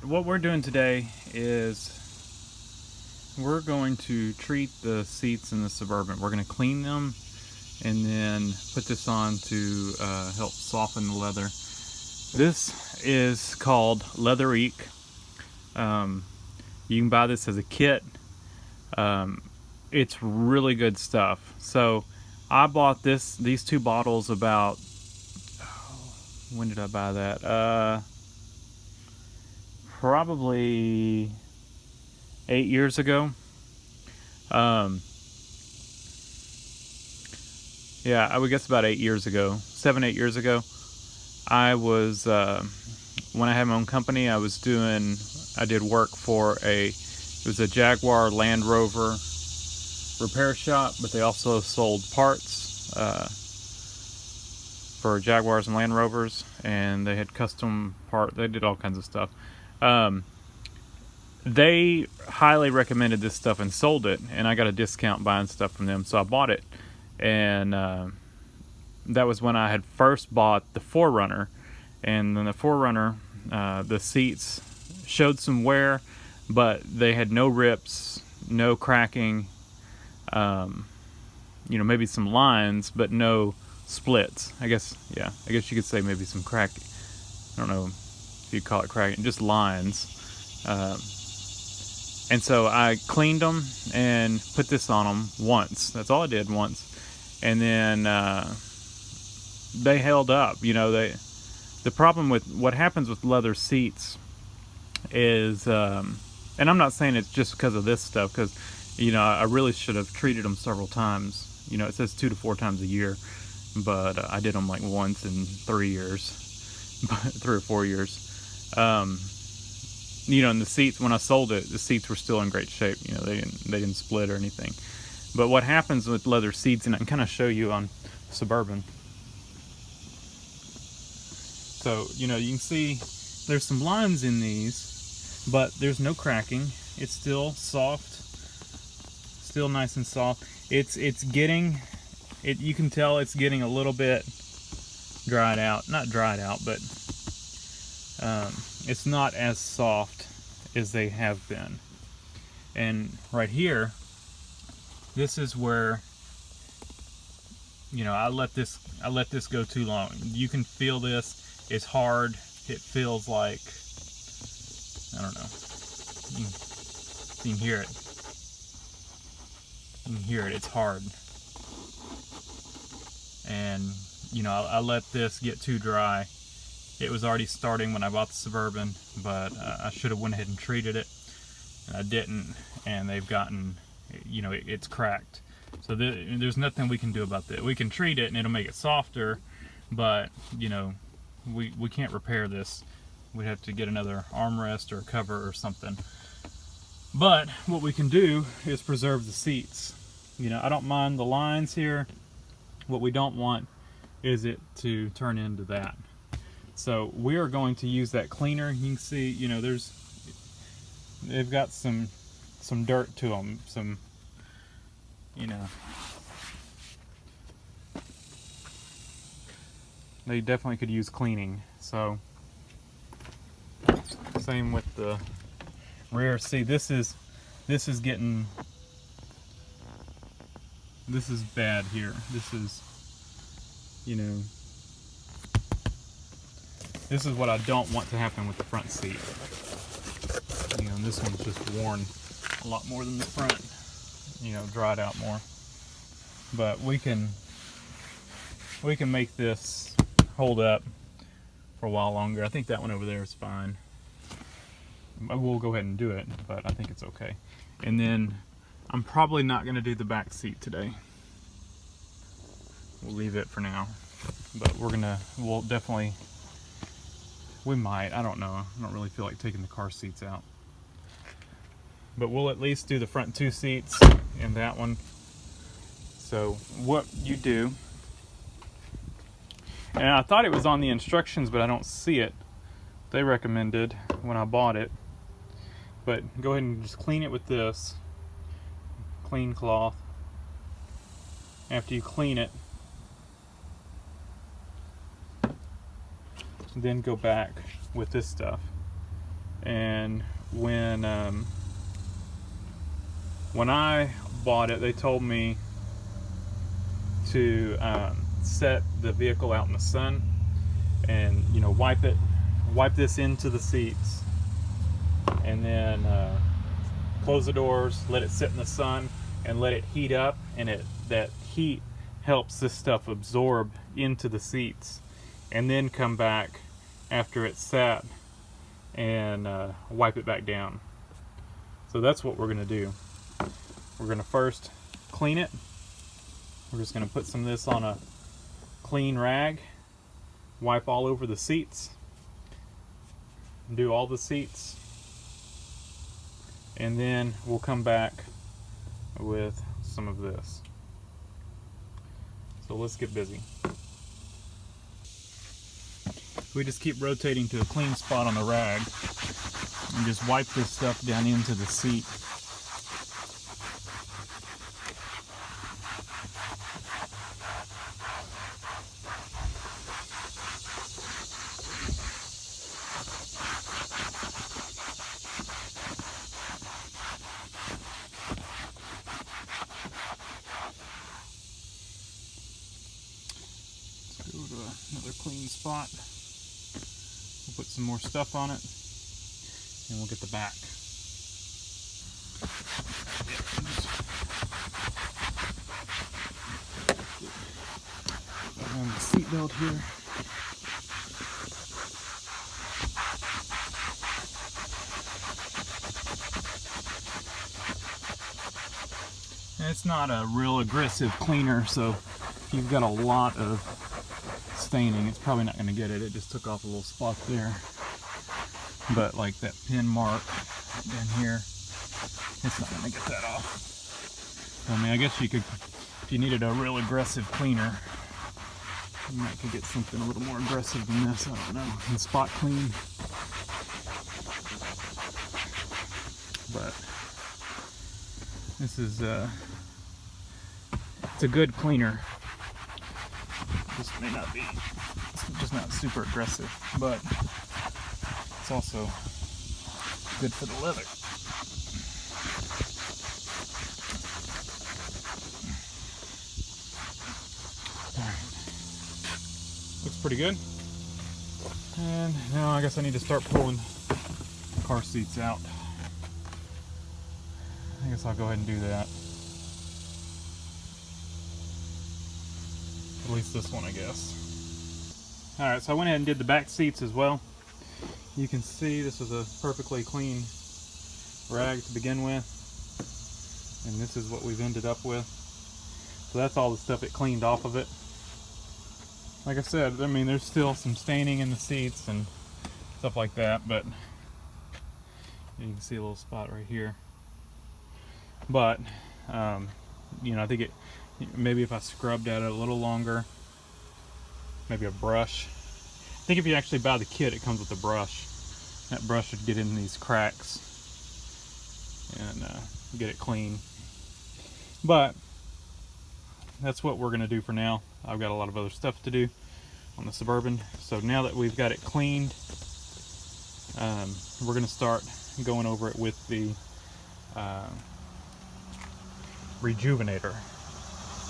what we're doing today is we're going to treat the seats in the Suburban. We're going to clean them and then put this on to help soften the leather. This is called Leatherique. You can buy this as a kit. It's really good stuff. So I bought these two bottles about, when did I buy that? Probably 8 years ago. Yeah, I would guess about 8 years ago, 7-8 years ago. I was when I had my own company, I did work for it was a Jaguar Land Rover repair shop, but they also sold parts for Jaguars and Land Rovers, and they had they did all kinds of stuff. They highly recommended this stuff and sold it, and I got a discount buying stuff from them, so I bought it. And that was when I had first bought the 4Runner, and then the 4Runner, the seats showed some wear, but they had no rips, no cracking, maybe some lines, but no splits. I guess you could say maybe some cracking. I don't know if you call it cracking, just lines. And so I cleaned them and put this on them once. That's all I did, once. And then they held up. The problem with what happens with leather seats is, and I'm not saying it's just because of this stuff, because I really should have treated them several times. It says 2 to 4 times a year, but I did them like once in 3 years, 3 or 4 years. And the seats, when I sold it, the seats were still in great shape. They didn't split or anything. But what happens with leather seats, and I can kind of show you on Suburban. So, you can see there's some lines in these, but there's no cracking. It's still soft, still nice and soft. It's getting, you can tell it's getting a little bit dried out. Not dried out, but it's not as soft as they have been. And right here, this is where I let this go too long. You can feel this. It's hard. It feels like, I don't know. You can hear it. You can hear it. It's hard. And I let this get too dry. It was already starting when I bought the Suburban, but I should have went ahead and treated it. And I didn't, and they've gotten, it's cracked. So there's nothing we can do about that. We can treat it and it'll make it softer, but we can't repair this. We'd have to get another armrest or a cover or something. But what we can do is preserve the seats. I don't mind the lines here. What we don't want is it to turn into that. So we are going to use that cleaner. You can see, they've got some dirt to them, they definitely could use cleaning. So same with the rear. See, this is bad here. This is, this is what I don't want to happen with the front seat. And this one's just worn a lot more than the front, dried out more. But we can make this hold up for a while longer. I think that one over there is fine. We'll go ahead and do it, but I think it's okay. And then I'm probably not going to do the back seat today. We'll leave it for now. But we'll definitely, we might, I don't know. I don't really feel like taking the car seats out. But we'll at least do the front 2 seats and that one. So what you do, and I thought it was on the instructions, but I don't see it. They recommended when I bought it. But go ahead and just clean it with this clean cloth. After you clean it, then go back with this stuff And when I bought it, they told me to set the vehicle out in the sun and, you know, wipe this into the seats, and then close the doors, let it sit in the sun, and let it heat up, and that heat helps this stuff absorb into the seats, and then come back after it's sat and wipe it back down. So that's what we're going to do. We're going to first clean it. We're just going to put some of this on a clean rag, wipe all over the seats, do all the seats, and then we'll come back with some of this. So let's get busy. We just keep rotating to a clean spot on the rag and just wipe this stuff down into the seat. Go to another clean spot. We'll put some more stuff on it, and we'll get the back. Around the seat belt here. And it's not a real aggressive cleaner, so if you've got a lot of staining, it's probably not going to get it. It just took off a little spot there, but like that pin mark down here, it's not going to get that off. I mean, I guess you could, if you needed a real aggressive cleaner, you might could get something a little more aggressive than this. I don't know, and spot clean. But this is it's a good cleaner. This may not be, it's just not super aggressive, but it's also good for the leather. Alright. Looks pretty good. And now I guess I need to start pulling car seats out. I guess I'll go ahead and do that. At least this one, I guess. Alright, so I went ahead and did the back seats as well. You can see this was a perfectly clean rag to begin with. And this is what we've ended up with. So that's all the stuff it cleaned off of it. Like I said, I mean, there's still some staining in the seats and stuff like that, but you can see a little spot right here. But, you know, I think it, maybe if I scrubbed at it a little longer, maybe a brush. I think if you actually buy the kit, it comes with a brush. That brush would get in these cracks and get it clean. But that's what we're going to do for now. I've got a lot of other stuff to do on the Suburban. So now that we've got it cleaned, we're going to start going over it with the rejuvenator.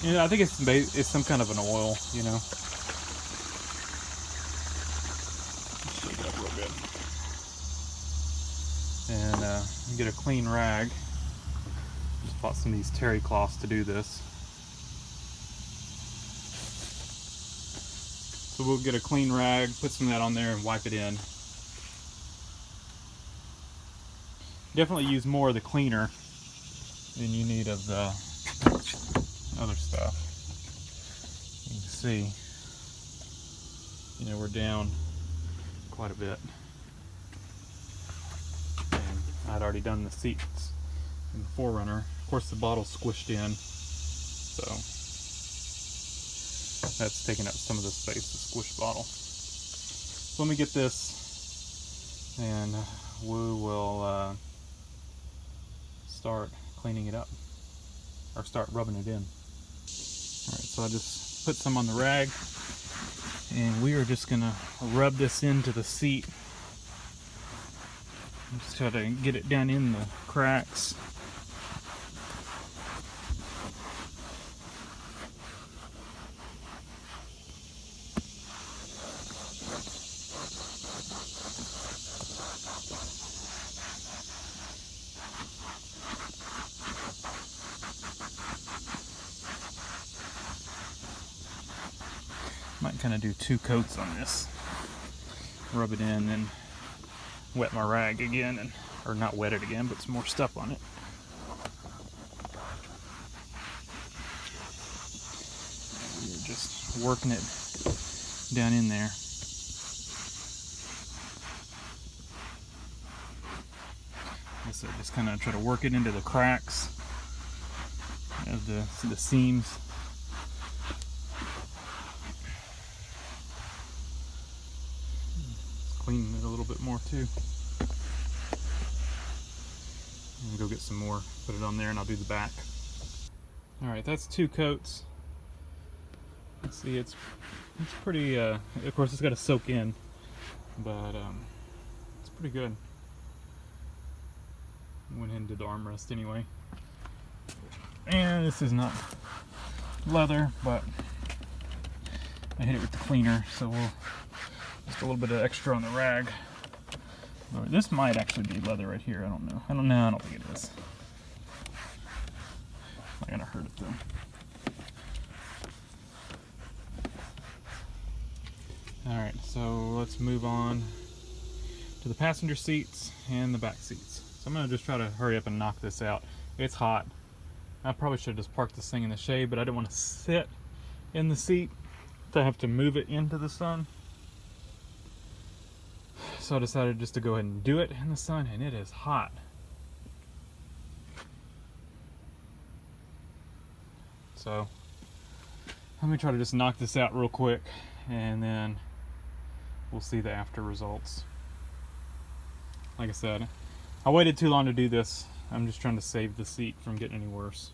Yeah, I think it's some kind of an oil, you know. Shake it up real good. And get a clean rag. Just bought some of these terry cloths to do this. So we'll get a clean rag, put some of that on there and wipe it in. Definitely use more of the cleaner than you need of the other stuff. You can see, you know, we're down quite a bit. And I'd already done the seats in the Forerunner. Of course, the bottle's squished in, so that's taking up some of the space, the squish bottle. So let me get this, and we will start cleaning it up, or start rubbing it in. Alright, so I just put some on the rag, and we are just going to rub this into the seat Just try to get it down in the cracks. Might kind of do 2 coats on this. Rub it in, then wet my rag again, and or not wet it again, but some more stuff on it. You're just working it down in there. Like I said, just kind of try to work it into the cracks of the seams. Clean it a little bit more too. And go get some more, put it on there, and I'll do the back. All right, that's 2 coats. Let's see, it's pretty. Of course, it's got to soak in, but it's pretty good. Went ahead and did the armrest anyway. And this is not leather, but I hit it with the cleaner, so we'll just a little bit of extra on the rag. Or this might actually be leather right here. I don't know. I don't think it is. Not gonna hurt it though. All right, so let's move on to the passenger seats and the back seats. So I'm gonna just try to hurry up and knock this out. It's hot. I probably should have just parked this thing in the shade, but I didn't want to sit in the seat to have to move it into the sun. So I decided just to go ahead and do it in the sun, and it is hot. So let me try to just knock this out real quick, and then we'll see the after results. Like I said, I waited too long to do this. I'm just trying to save the seat from getting any worse.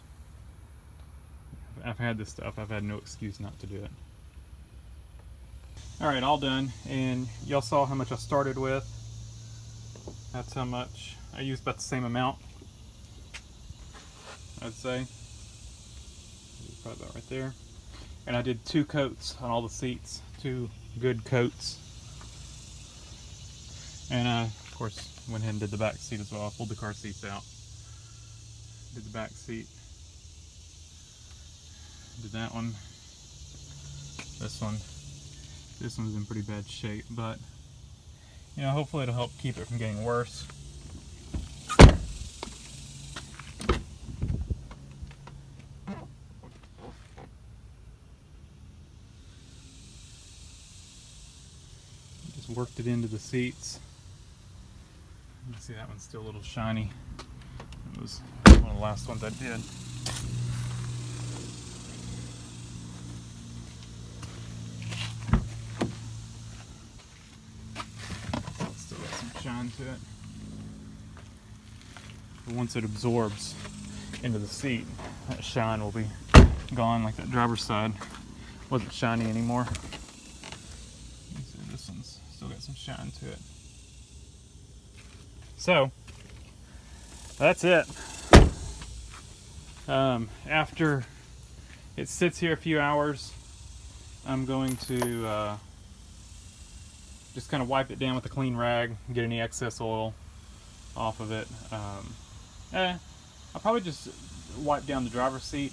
I've had this stuff. I've had no excuse not to do it. All right, all done, and y'all saw how much I started with. That's how much I used, about the same amount, I'd say. Probably about right there. And I did 2 coats on all the seats, 2 good coats. And of course, went ahead and did the back seat as well. I pulled the car seats out. Did the back seat. Did that one. This one. This one's in pretty bad shape, but you know, hopefully it'll help keep it from getting worse. Just worked it into the seats. You can see that one's still a little shiny. It was one of the last ones I did. Shine to it. But once it absorbs into the seat, that shine will be gone. Like that driver's side wasn't shiny anymore. See, this one's still got some shine to it. So that's it. After it sits here a few hours, I'm going to just kind of wipe it down with a clean rag, get any excess oil off of it. I'll probably just wipe down the driver's seat.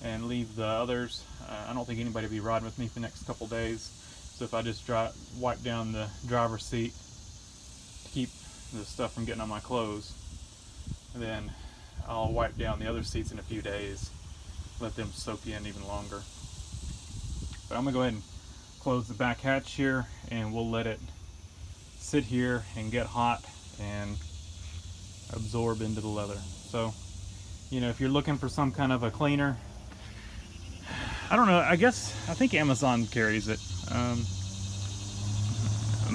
And leave the others. I don't think anybody will be riding with me for the next couple days. So if I just wipe down the driver's seat to keep the stuff from getting on my clothes, then I'll wipe down the other seats in a few days, let them soak in even longer. But I'm gonna go ahead and close the back hatch here, and we'll let it sit here and get hot and absorb into the leather. So, you know, if you're looking for some kind of a cleaner, I don't know, I think Amazon carries it.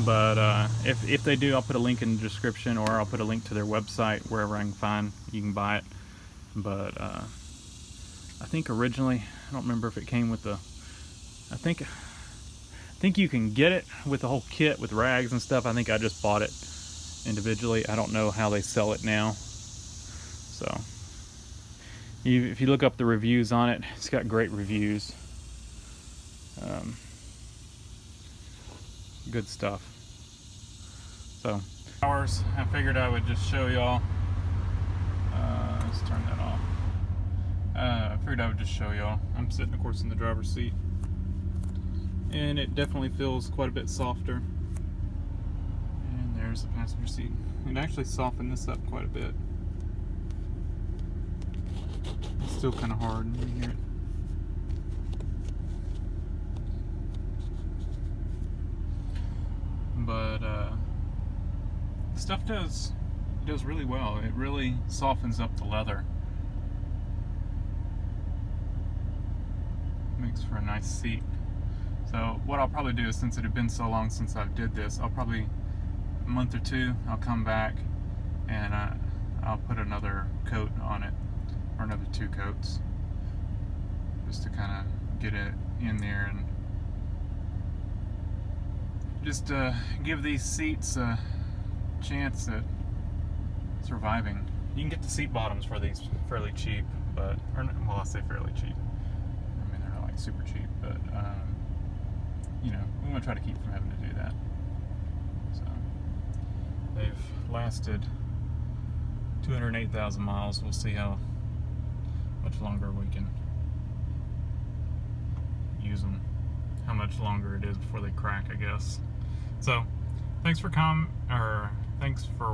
But if they do, I'll put a link in the description, or I'll put a link to their website wherever I can find you can buy it. But I think originally, I don't remember if it came with the, I think you can get it with the whole kit with rags and stuff. I think I just bought it individually. I don't know how they sell it now. So if you look up the reviews on it, it's got great reviews. Good stuff. So hours, I figured I would just show y'all. Let's turn that off. I figured I would just show y'all. I'm sitting, of course, in the driver's seat, and it definitely feels quite a bit softer. And there's the passenger seat. It actually softened this up quite a bit. It's still kind of hard. You can hear it. But stuff does really well. It really softens up the leather. Makes for a nice seat. So what I'll probably do is, since it had been so long since I did this, I'll probably, a month or two, I'll come back and I'll put another coat on it, or another 2 coats, just to kind of get it in there and just give these seats a chance at surviving. You can get the seat bottoms for these fairly cheap, but, or, well, I say fairly cheap. I mean, they're not like super cheap, but you know, we want to try to keep from having to do that. So they've lasted 208,000 miles. We'll see how much longer we can use them. How much longer it is before they crack, I guess. So, thanks for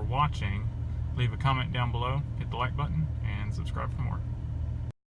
watching. Leave a comment down below, hit the like button, and subscribe for more.